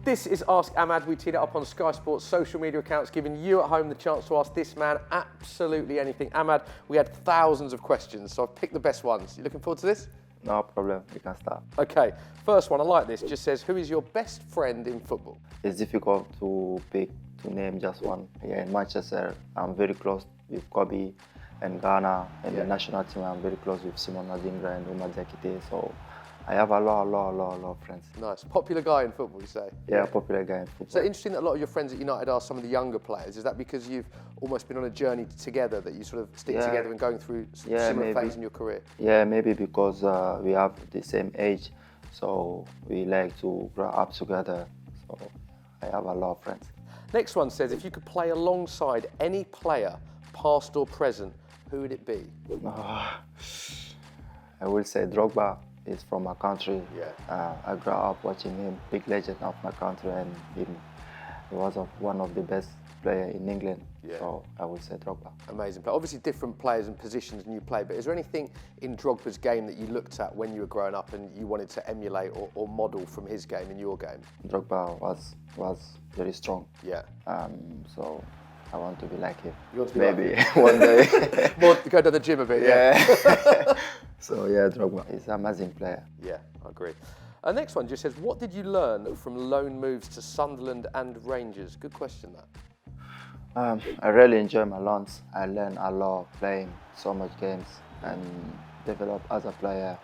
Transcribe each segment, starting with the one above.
This is Ask Ahmad. We teed it up on Sky Sports social media accounts, giving you at home the chance to ask this man absolutely anything. Ahmad, we had thousands of questions, so I've picked the best ones. You looking forward to this? No problem, we can start. Okay, first one, I like this, just says, who is your best friend in football? It's difficult to name just one. Yeah, in Manchester, I'm very close with Kobe and Ghana, and the national team, I'm very close with Simon Adingra and Umar Zakite, so I have a lot of friends. Nice. Popular guy in football, you say? Yeah, popular guy in football. So interesting that a lot of your friends at United are some of the younger players. Is that because you've almost been on a journey together, that you sort of stick together and going through similar phase in your career? Yeah, maybe because we have the same age, so we like to grow up together. So I have a lot of friends. Next one says, if you could play alongside any player, past or present, who would it be? I will say Drogba. He's from my country. Yeah. I grew up watching him, big legend of my country, and he was one of the best players in England. Yeah. So I would say Drogba. Amazing player. Obviously different players and positions than you play, but is there anything in Drogba's game that you looked at when you were growing up and you wanted to emulate or model from his game in your game? Drogba was very strong. Yeah. So I want to be like him. You want to be maybe like one day. More go to the gym a bit. Yeah. So yeah, Drogba is an amazing player. Yeah, I agree. Next one just says, what did you learn from loan moves to Sunderland and Rangers? Good question, that. I really enjoy my loans. I learned a lot playing so much games and developed as a player,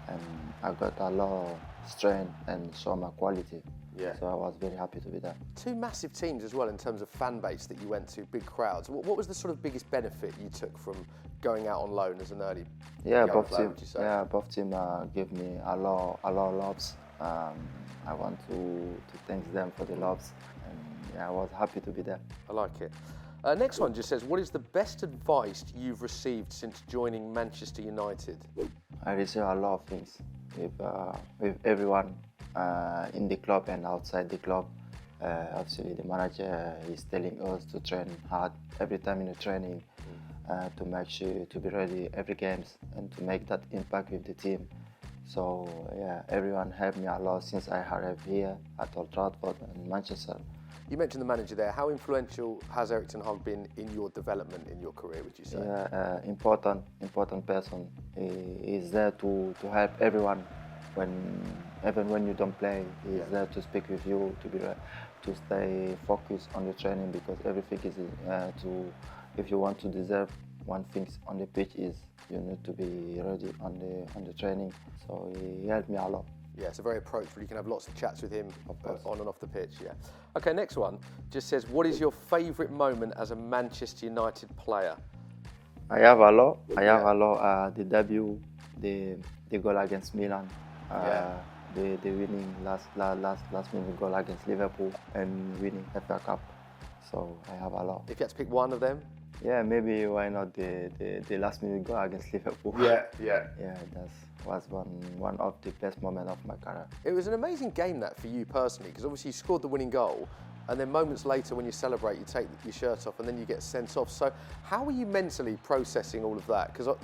and I got a lot of strength and show my quality. Yeah. So I was very happy to be there. Two massive teams as well in terms of fan base that you went to, big crowds. What was the sort of biggest benefit you took from going out on loan as an early young player, would you say? Yeah, both teams gave me a lot of loves. I want to thank them for the loves, and yeah, I was happy to be there. I like it. Next one just says, what is the best advice you've received since joining Manchester United? I receive a lot of things with everyone in the club and outside the club. Actually, the manager is telling us to train hard every time in the training, to make sure to be ready every games and to make that impact with the team. So yeah, everyone helped me a lot since I arrived here at Old Trafford and Manchester. You mentioned the manager there. How influential has Erik ten Hag been in your development in your career, would you say? Yeah, important person. He is there to help everyone. Even when you don't play, he's there to speak with you, to stay focused on the training, because everything is if you want to deserve one thing on the pitch, is you need to be ready on the training. So he helped me a lot. Yeah, it's a very approachable. You can have lots of chats with him on and off the pitch. Yeah. Okay, next one just says, what is your favourite moment as a Manchester United player? I have a lot. The debut, the goal against Milan. The winning last minute goal against Liverpool, and winning FA Cup. So I have a lot. If you had to pick one of them? Yeah, maybe why not the last minute goal against Liverpool? Yeah. Yeah, that was one of the best moments of my career. It was an amazing game that for you personally, because obviously you scored the winning goal, and then moments later when you celebrate, you take your shirt off and then you get sent off. So how are you mentally processing all of that? Because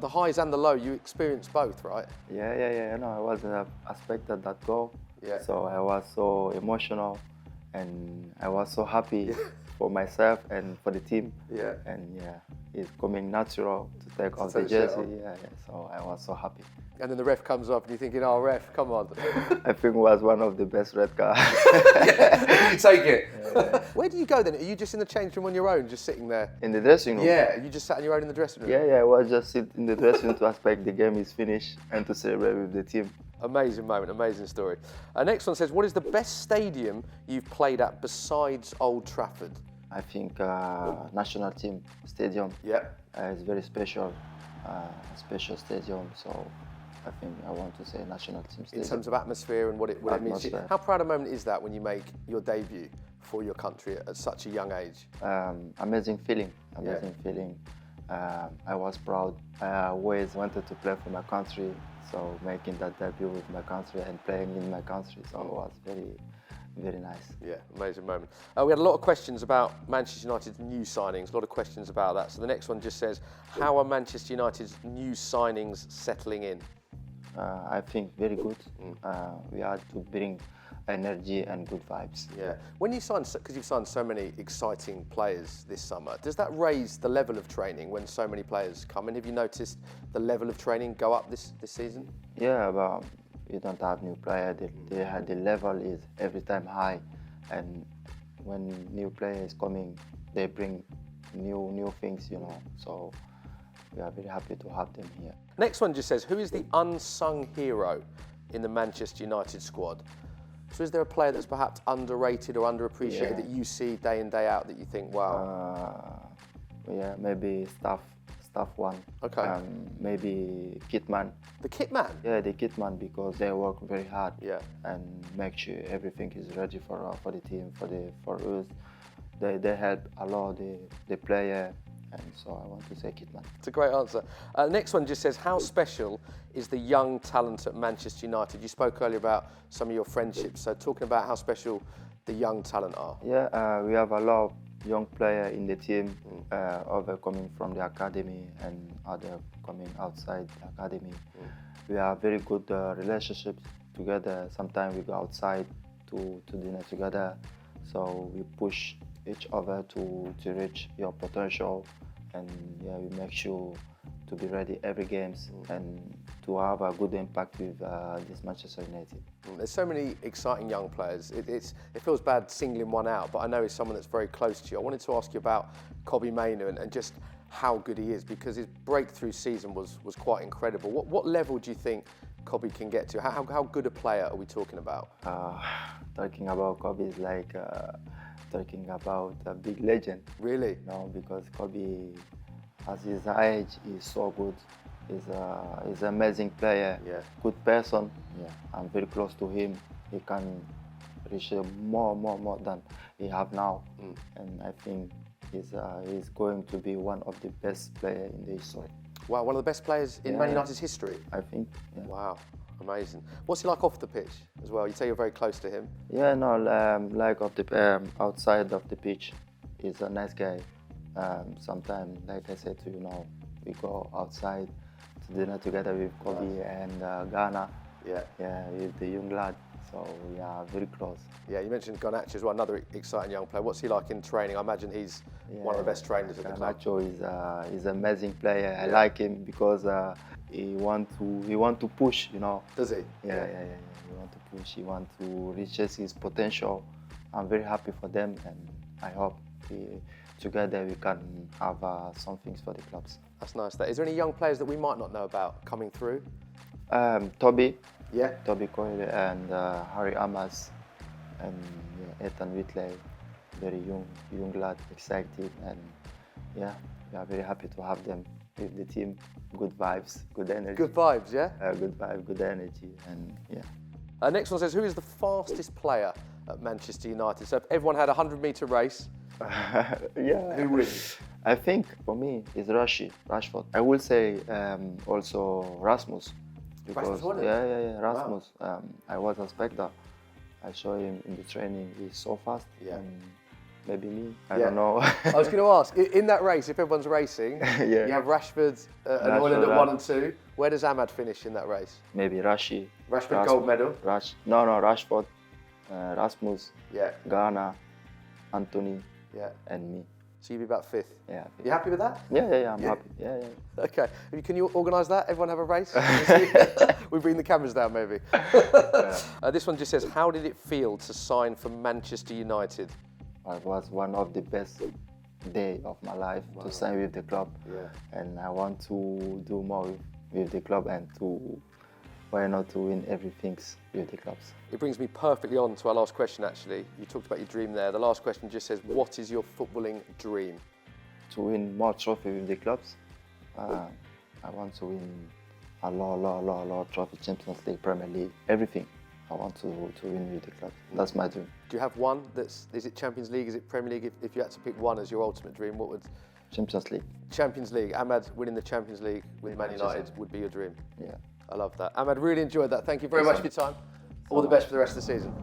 the highs and the low, you experienced both, right? Yeah. No, I wasn't expected that goal. Yeah. So I was so emotional, and I was so happy for myself and for the team. Yeah. And yeah, it's coming natural to take off the jersey. Yeah. So I was so happy. And then the ref comes up and you're thinking, oh, ref, come on. I think it was one of the best red cards. You take it. Yeah. Where do you go then? Are you just in the change room on your own, just sitting there? In the dressing room? Yeah, you just sat on your own in the dressing room? Yeah, I was just sitting in the dressing room to expect the game is finished and to celebrate with the team. Amazing moment, amazing story. Next one says, what is the best stadium you've played at besides Old Trafford? I think national team stadium. Yeah. It's very special stadium, so I think I want to say national team stadium. In terms of atmosphere and what it means to you. How proud a moment is that when you make your debut for your country at such a young age? Amazing feeling. I was proud. I always wanted to play for my country, so making that debut with my country and playing in my country, so it was very nice. Yeah, amazing moment. We had a lot of questions about Manchester United's new signings, a lot of questions about that. So the next one just says, how are Manchester United's new signings settling in? I think very good. We had to bring energy and good vibes. Yeah. When you sign, because you've signed so many exciting players this summer, does that raise the level of training when so many players come in? Have you noticed the level of training go up this season? Yeah, but we don't have new players. The level is every time high, and when new players coming, they bring new things, you know. So we are very happy to have them here. Next one just says, who is the unsung hero in the Manchester United squad? So is there a player that's perhaps underrated or underappreciated that you see day in, day out that you think, wow? Yeah, maybe staff one. Okay. Maybe Kitman. The kit man? Yeah, the Kitman, because they work very hard. Yeah. And make sure everything is ready for the team, for us. They help a lot the player, and so I want to say Kitman. It's a great answer. Next one just says, how special is the young talent at Manchester United? You spoke earlier about some of your friendships, so talking about how special the young talent are. Yeah, we have a lot of young players in the team, other coming from the academy and other coming outside the academy. We have very good relationships together. Sometimes we go outside to dinner together, so we push each other to reach your potential, and yeah, we make sure to be ready every games and to have a good impact with this Manchester United. There's so many exciting young players. It feels bad singling one out, but I know he's someone that's very close to you. I wanted to ask you about Kobbie Mainoo and just how good he is, because his breakthrough season was quite incredible. What level do you think Kobbie can get to? How good a player are we talking about? Talking about Kobbie is like talking about a big legend. Really? No, because Kobbie, at his age, is so good. He's an amazing player, good person. Yeah, I'm very close to him. He can reach more than he have now, and I think he's going to be one of the best players in the history. Wow, one of the best players in Man United's history? I think. Yeah. Wow, amazing. What's he like off the pitch as well? You say you're very close to him. Yeah, no, like outside of the pitch, he's a nice guy. Sometimes, like I said to you now, we go outside to dinner together with Kobbie and Ghana. Yeah, with the young lad. So we are very close. Yeah, you mentioned Garnacho as well, another exciting young player. What's he like in training? I imagine he's one of the best trainers at the club. Garnacho is an amazing player. I like him because he want to push, you know. Does he? Yeah. He want to push. He want to reach his potential. I'm very happy for them, and I hope together we can have some things for the clubs. That's nice. Is there any young players that we might not know about coming through? Toby. Yeah. Toby Coyle and Harry Amas and Ethan Whitley, very young lad, excited, and yeah, we are very happy to have them with the team. Good vibes, good energy. Good vibes, yeah? Good vibe, good energy, and yeah. Next one says, who is the fastest player at Manchester United? So if everyone had a 100-metre race, who wins? I think for me it's Rashford. I will say also Rasmus. Because, Rasmus. I was a spectator. I saw him in the training. He's so fast. Yeah. Maybe me. I don't know. I was going to ask, in that race, if everyone's racing, you have Rashford and Holland at 1 and 2. Where does Ahmad finish in that race? Maybe Rashford, gold medal. Rashford, Rasmus, Ghana, Anthony, and me. So you'd be about 5th? Yeah. You happy with that? Yeah, I'm happy. Yeah. Okay. Can you organise that? Everyone have a race? We bring the cameras down, maybe. This one just says, how did it feel to sign for Manchester United? It was one of the best days of my life to sign with the club. Yeah. And I want to do more with the club and why not to win everything with the clubs. It brings me perfectly on to our last question, actually. You talked about your dream there. The last question just says, what is your footballing dream? To win more trophies with the clubs. I want to win a lot of trophies, Champions League, Premier League, everything. I want to win with the club. That's my dream. Do you have one? Is it Champions League? Is it Premier League? If you had to pick one as your ultimate dream, what would? Champions League. Champions League. Ahmad winning the Champions League with Man United would be your dream. Yeah. I love that. Ahmad, really enjoyed that. Thank you very much for your time. All the best for the rest of the season.